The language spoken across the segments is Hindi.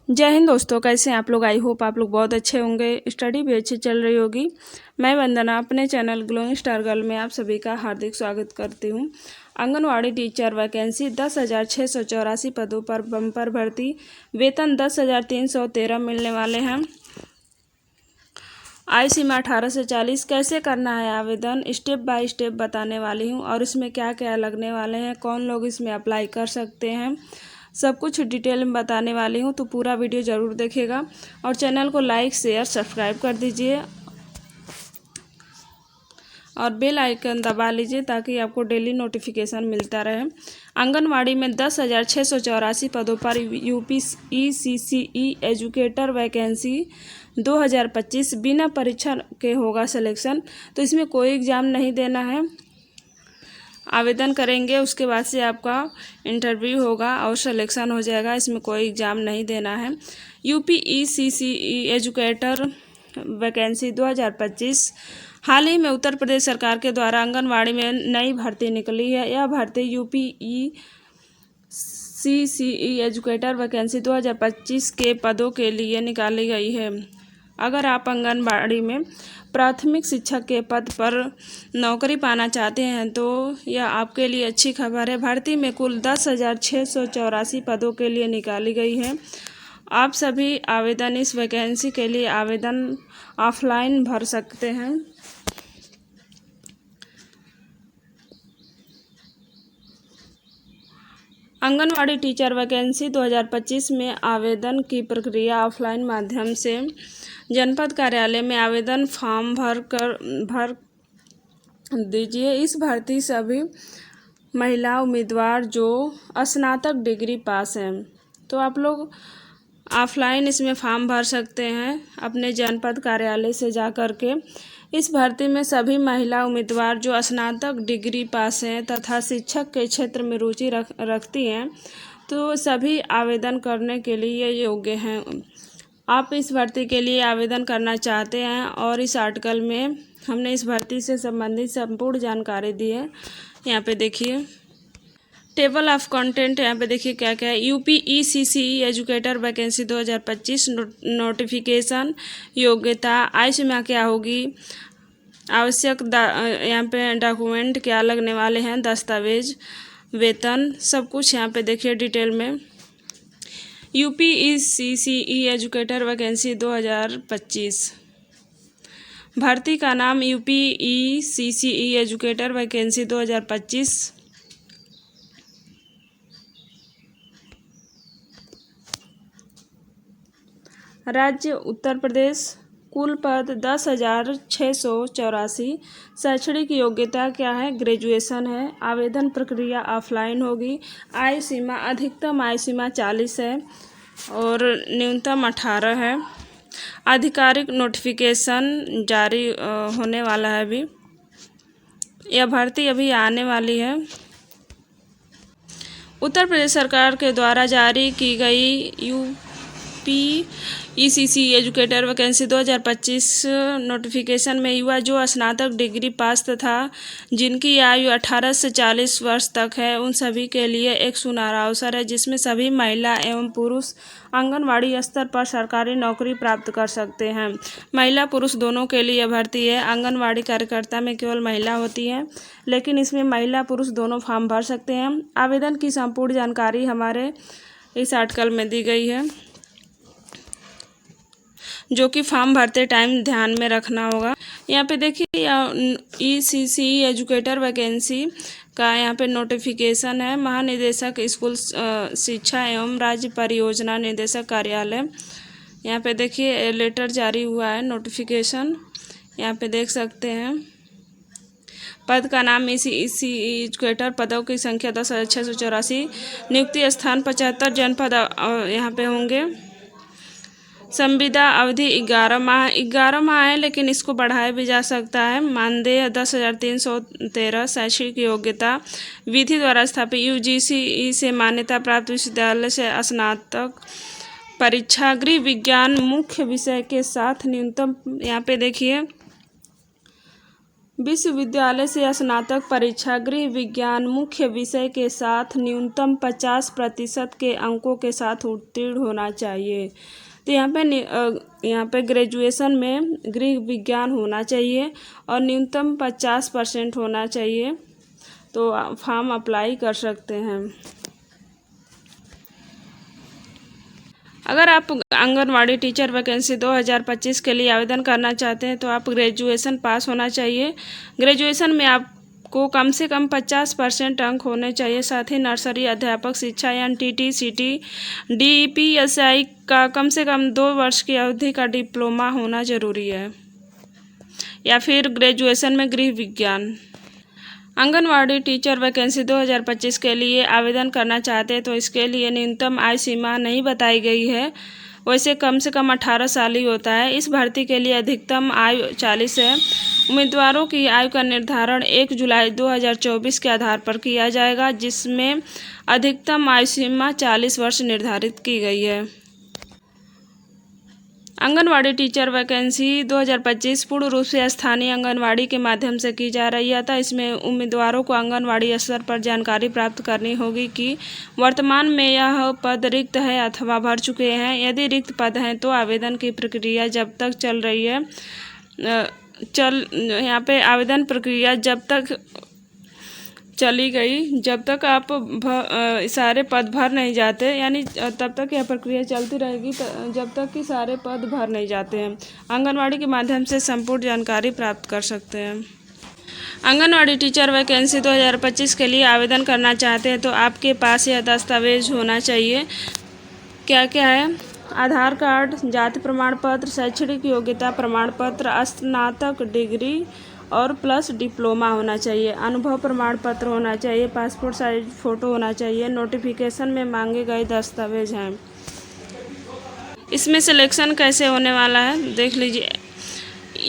जय हिंद दोस्तों, कैसे हैं आप लोग। आई होप आप लोग बहुत अच्छे होंगे, स्टडी भी अच्छी चल रही होगी। मैं वंदना अपने चैनल ग्लोइंग स्टार गर्ल में आप सभी का हार्दिक स्वागत करती हूं। आंगनवाड़ी टीचर वैकेंसी 10,684 पदों पर बम्पर भर्ती, वेतन 10,313 मिलने वाले हैं। आयु सीमा 18 से 40। कैसे करना है आवेदन, स्टेप बाय स्टेप बताने वाली हूँ और इसमें क्या क्या लगने वाले हैं, कौन लोग इसमें अप्लाई कर सकते हैं, सब कुछ डिटेल में बताने वाली हूँ। तो पूरा वीडियो ज़रूर देखिएगा और चैनल को लाइक शेयर सब्सक्राइब कर दीजिए और बेल आइकन दबा लीजिए ताकि आपको डेली नोटिफिकेशन मिलता रहे। आंगनवाड़ी में 10,684 पदों पर यूपी ECCE एजुकेटर वैकेंसी 2025 बिना परीक्षा के होगा सिलेक्शन। तो इसमें कोई एग्ज़ाम नहीं देना है, आवेदन करेंगे उसके बाद से आपका इंटरव्यू होगा और सिलेक्शन हो जाएगा। इसमें कोई एग्ज़ाम नहीं देना है। UP ECCE educator vacancy 2025। हाल ही में उत्तर प्रदेश सरकार के द्वारा आंगनवाड़ी में नई भर्ती निकली है। यह भर्ती यूपी ECCE एजुकेटर वैकेंसी 2025 के पदों के लिए निकाली गई है। अगर आप आंगनबाड़ी में प्राथमिक शिक्षक के पद पर नौकरी पाना चाहते हैं तो यह आपके लिए अच्छी खबर है। भर्ती में कुल 10,684 पदों के लिए निकाली गई है। आप सभी आवेदन इस वैकेंसी के लिए आवेदन ऑफलाइन भर सकते हैं। आंगनवाड़ी टीचर वैकेंसी 2025 में आवेदन की प्रक्रिया ऑफलाइन माध्यम से जनपद कार्यालय में आवेदन फॉर्म भर दीजिए। इस भर्ती सभी महिला उम्मीदवार जो स्नातक डिग्री पास हैं, तो आप लोग ऑफलाइन इसमें फॉर्म भर सकते हैं अपने जनपद कार्यालय से जा कर के। इस भर्ती में सभी महिला उम्मीदवार जो स्नातक डिग्री पास हैं तथा शिक्षक के क्षेत्र में रुचि रखती हैं, तो सभी आवेदन करने के लिए योग्य हैं। आप इस भर्ती के लिए आवेदन करना चाहते हैं और इस आर्टिकल में हमने इस भर्ती से संबंधित संपूर्ण जानकारी दी है। यहाँ पे देखिए टेबल ऑफ कंटेंट, यहाँ पे देखिए क्या क्या है। UP ECCE educator vacancy 2025 notification, योग्यता, आयु सीमा क्या होगी, आवश्यक यहाँ पे डॉक्यूमेंट क्या लगने वाले हैं, दस्तावेज, वेतन, सब कुछ यहाँ पे देखिए डिटेल में। यूपी ECCE एजुकेटर वैकेंसी 2025 भर्ती का नाम यूपी ECCE एजुकेटर वैकेंसी 2025। राज्य उत्तर प्रदेश। कुल पद 10,684। शैक्षणिक योग्यता क्या है, ग्रेजुएशन है। आवेदन प्रक्रिया ऑफलाइन होगी। आयु सीमा, अधिकतम आयु सीमा 40 है और न्यूनतम 18 है। आधिकारिक नोटिफिकेशन जारी होने वाला है अभी, यह भर्ती अभी आने वाली है। उत्तर प्रदेश सरकार के द्वारा जारी की गई UP ECCE educator vacancy 2025 notification में युवा जो स्नातक डिग्री पास तथा जिनकी आयु 18 से 40 वर्ष तक है, उन सभी के लिए एक सुनहरा अवसर है जिसमें सभी महिला एवं पुरुष आंगनवाड़ी स्तर पर सरकारी नौकरी प्राप्त कर सकते हैं। महिला पुरुष दोनों के लिए भर्ती है। आंगनवाड़ी कार्यकर्ता में केवल महिला होती है, लेकिन इसमें महिला पुरुष दोनों फॉर्म भर सकते हैं। आवेदन की संपूर्ण जानकारी हमारे इस आर्टिकल में दी गई है, जो कि फॉर्म भरते टाइम ध्यान में रखना होगा। यहाँ पे देखिए ECCE एजुकेटर वैकेंसी का यहाँ पे नोटिफिकेशन है। महानिदेशक स्कूल शिक्षा एवं राज्य परियोजना निदेशक कार्यालय, यहाँ पे देखिए लेटर जारी हुआ है, नोटिफिकेशन यहाँ पे देख सकते हैं। पद का नाम ECCE एजुकेटर, पदों की संख्या 10,684, नियुक्ति स्थान 75 जनपद यहाँ पे होंगे। संविदा अवधि 11 माह है, लेकिन इसको बढ़ाया भी जा सकता है। मानदेय 10,313। शैक्षिक योग्यता विधि द्वारा स्थापित UGC से मान्यता प्राप्त विश्वविद्यालय से स्नातक परीक्षा, गृह विज्ञान मुख्य विषय के साथ न्यूनतम, यहाँ पे देखिए विश्वविद्यालय से स्नातक परीक्षा गृह विज्ञान मुख्य विषय के साथ न्यूनतम 50% के अंकों के साथ उत्तीर्ण होना चाहिए। तो यहाँ पे ग्रेजुएशन में गृह विज्ञान होना चाहिए और न्यूनतम 50% होना चाहिए, तो फॉर्म अप्लाई कर सकते हैं। अगर आप आंगनवाड़ी टीचर वैकेंसी 2025 के लिए आवेदन करना चाहते हैं तो आप ग्रेजुएशन पास होना चाहिए। ग्रेजुएशन में आपको कम से कम 50% अंक होने चाहिए। साथ ही नर्सरी अध्यापक शिक्षा NTT CT DPSI का कम से कम 2 वर्ष की अवधि का डिप्लोमा होना जरूरी है, या फिर ग्रेजुएशन में गृह विज्ञान। आंगनवाड़ी टीचर वैकेंसी 2025 के लिए आवेदन करना चाहते हैं तो इसके लिए न्यूनतम आयु सीमा नहीं बताई गई है। वैसे कम से कम 18 साल ही होता है। इस भर्ती के लिए अधिकतम आयु 40 है। उम्मीदवारों की आयु का निर्धारण 1 जुलाई 2024 के आधार पर किया जाएगा, जिसमें अधिकतम आयु सीमा 40 वर्ष निर्धारित की गई है। आंगनवाड़ी टीचर वैकेंसी 2025 पूर्ण रूप से स्थानीय आंगनवाड़ी के माध्यम से की जा रही है। अतः इसमें उम्मीदवारों को आंगनवाड़ी स्तर पर जानकारी प्राप्त करनी होगी कि वर्तमान में यह पद रिक्त है अथवा भर चुके हैं। यदि रिक्त पद हैं तो आवेदन की प्रक्रिया जब तक चल रही है यहाँ पे आवेदन प्रक्रिया जब तक चली गई, जब तक आप सारे पद भर नहीं जाते, यानी तब तक यह प्रक्रिया चलती रहेगी जब तक कि सारे पद भर नहीं जाते हैं। आंगनवाड़ी के माध्यम से संपूर्ण जानकारी प्राप्त कर सकते हैं। आंगनवाड़ी टीचर वैकेंसी 2025 के लिए आवेदन करना चाहते हैं तो आपके पास यह दस्तावेज होना चाहिए। क्या क्या है? आधार कार्ड, जाति प्रमाण पत्र, शैक्षणिक योग्यता प्रमाण पत्र, स्नातक डिग्री और प्लस डिप्लोमा होना चाहिए, अनुभव प्रमाण पत्र होना चाहिए, पासपोर्ट साइज फ़ोटो होना चाहिए। नोटिफिकेशन में मांगे गए दस्तावेज हैं। इसमें सिलेक्शन कैसे होने वाला है देख लीजिए।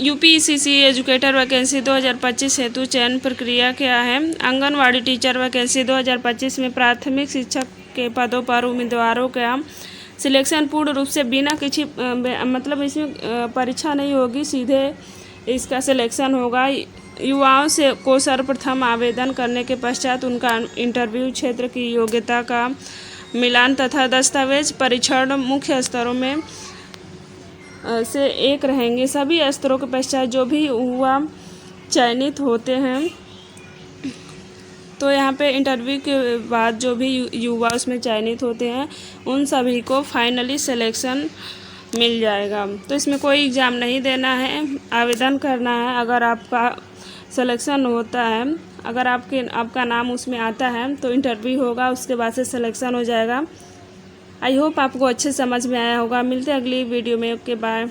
UPSC एजुकेटर वैकेंसी 2025 हेतु चयन प्रक्रिया क्या है? आंगनवाड़ी टीचर वैकेंसी 2025 में प्राथमिक शिक्षक के पदों पर उम्मीदवारों का सिलेक्शन पूर्ण रूप से बिना किसी मतलब इसमें परीक्षा नहीं होगी, सीधे इसका सिलेक्शन होगा। युवाओं से को सर्वप्रथम आवेदन करने के पश्चात उनका इंटरव्यू, क्षेत्र की योग्यता का मिलान तथा दस्तावेज परीक्षण मुख्य स्तरों में से एक रहेंगे। सभी स्तरों के पश्चात जो भी युवा चयनित होते हैं, तो यहाँ पे इंटरव्यू के बाद जो भी युवा उसमें चयनित होते हैं उन सभी को फाइनली सिलेक्शन मिल जाएगा। तो इसमें कोई एग्ज़ाम नहीं देना है, आवेदन करना है। अगर आपका सिलेक्शन होता है, अगर आपका नाम उसमें आता है तो इंटरव्यू होगा, उसके बाद से सिलेक्शन हो जाएगा। आई होप आपको अच्छे समझ में आया होगा। मिलते हैं अगली वीडियो में। Okay bye.